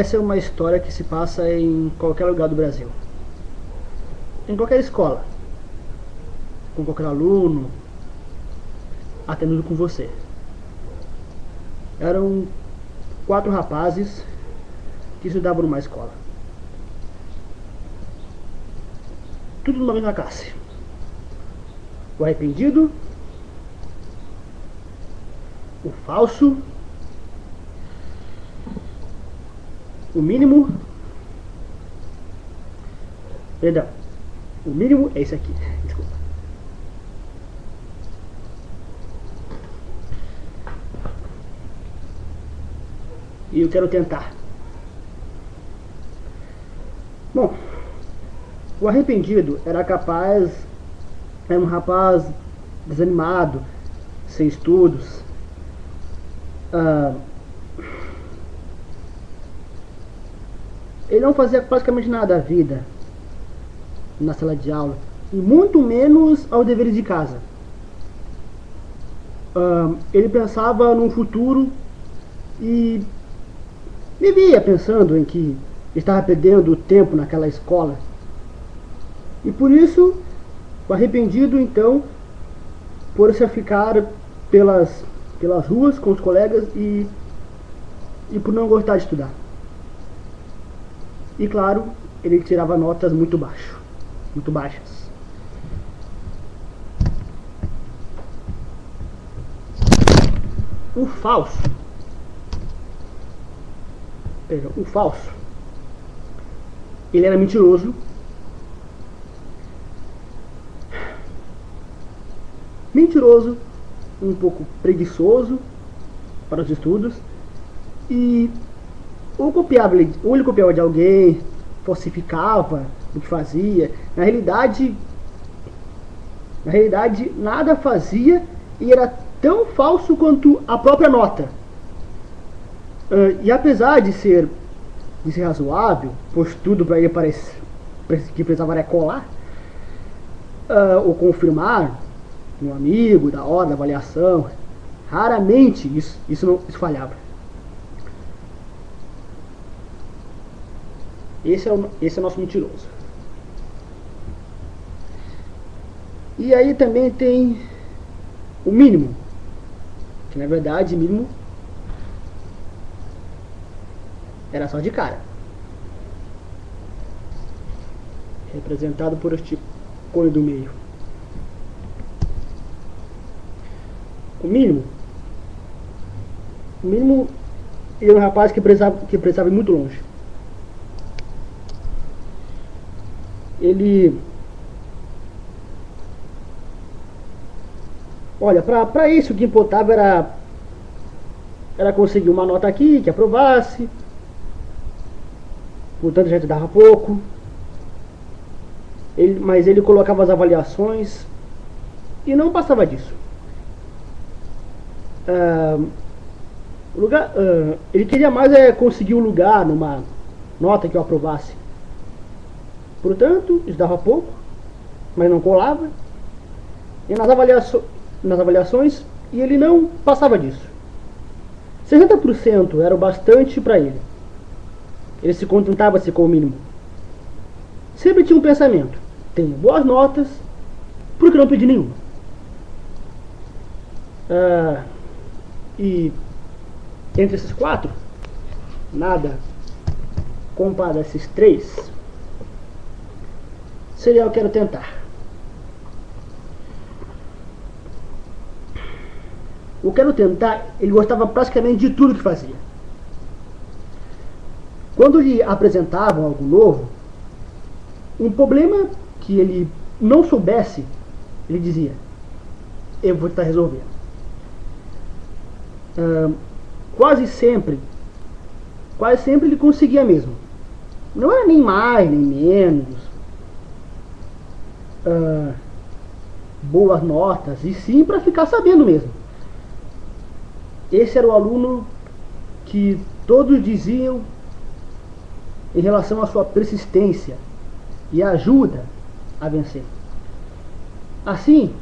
Essa é uma história que se passa em qualquer lugar do Brasil. Em qualquer escola. Com qualquer aluno. Até mesmo com você. Eram 4 rapazes que estudavam numa escola. Tudo numa mesma classe. O arrependido, o falso, o mínimo. Perdão, o mínimo é esse aqui. Desculpa. E eu quero tentar. Bom, o arrependido era um rapaz desanimado, sem estudos. Ele não fazia praticamente nada da vida na sala de aula, e muito menos aos deveres de casa. Ele pensava num futuro e vivia pensando em que estava perdendo tempo naquela escola. E por isso, o arrependido então pôs-se a ficar pelas ruas com os colegas e por não gostar de estudar. E claro, ele tirava notas muito baixas. O falso, ele era mentiroso, um pouco preguiçoso para os estudos, e ou ele copiava de alguém, falsificava o que fazia. Na realidade nada fazia, e era tão falso quanto a própria nota. E apesar de ser razoável, pois tudo para ele parece que precisava era colar ou confirmar um amigo da hora da avaliação, raramente isso falhava. Esse é o nosso mentiroso. E aí também tem o mínimo, que na verdade mínimo era só de cara, representado por este cone do meio. O mínimo ele era um rapaz que precisava ir muito longe. Olha, para isso o que importava era conseguir uma nota aqui que aprovasse. Portanto, já te dava pouco. Mas ele colocava as avaliações e não passava disso. Ele queria mais conseguir um lugar numa nota que eu aprovasse. Portanto, estudava pouco, mas não colava. E nas avaliações, e ele não passava disso. 60% era o bastante para ele. Ele se contentava-se com o mínimo. Sempre tinha um pensamento: tenho boas notas, por que não pedir nenhuma? E entre esses 4, nada comparado a esses 3, seria eu quero tentar. O quero tentar, ele gostava praticamente de tudo que fazia. Quando lhe apresentavam algo novo, um problema que ele não soubesse, ele dizia: eu vou tentar resolver. Quase sempre ele conseguia mesmo. Não era nem mais nem menos boas notas, e sim para ficar sabendo mesmo. Esse era o aluno que todos diziam em relação à sua persistência e ajuda a vencer. Assim,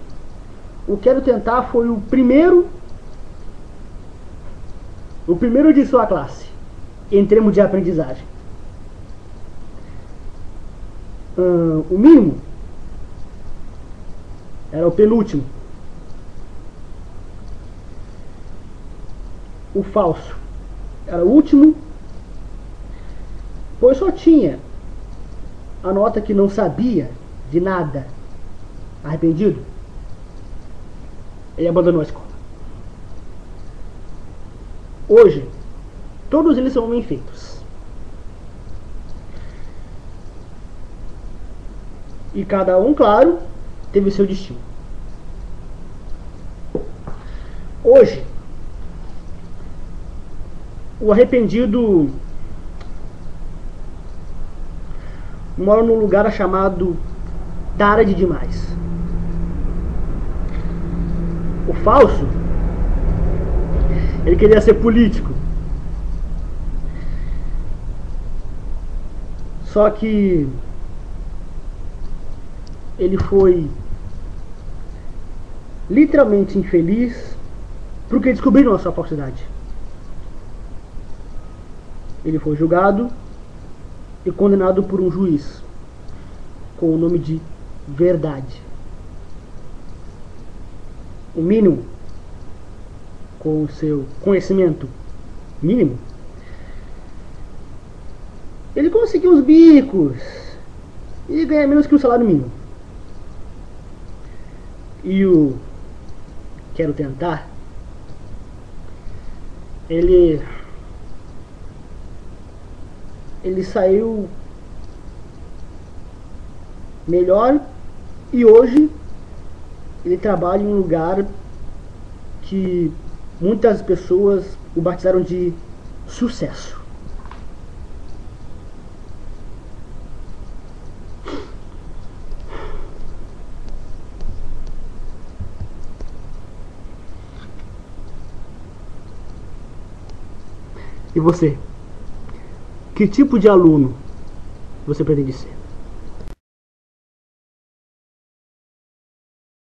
o Quero Tentar foi o primeiro de sua classe. em termos de aprendizagem. O mínimo era o penúltimo. O falso era o último, pois só tinha a nota que não sabia de nada. Arrependido, ele abandonou a escola. Hoje, todos eles são bem feitos. E cada um, claro, teve o seu destino. Hoje, o arrependido mora num lugar chamado tarde demais. O falso, ele queria ser político. Só que ele foi literalmente infeliz porque descobriram a sua falsidade. Ele foi julgado e condenado por um juiz com o nome de verdade. O mínimo, com o seu conhecimento mínimo, ele conseguiu os bicos e ganha menos que o salário mínimo. E o quero tentar, ele saiu melhor e hoje ele trabalha em um lugar que muitas pessoas o batizaram de sucesso. E você? Que tipo de aluno você pretende ser?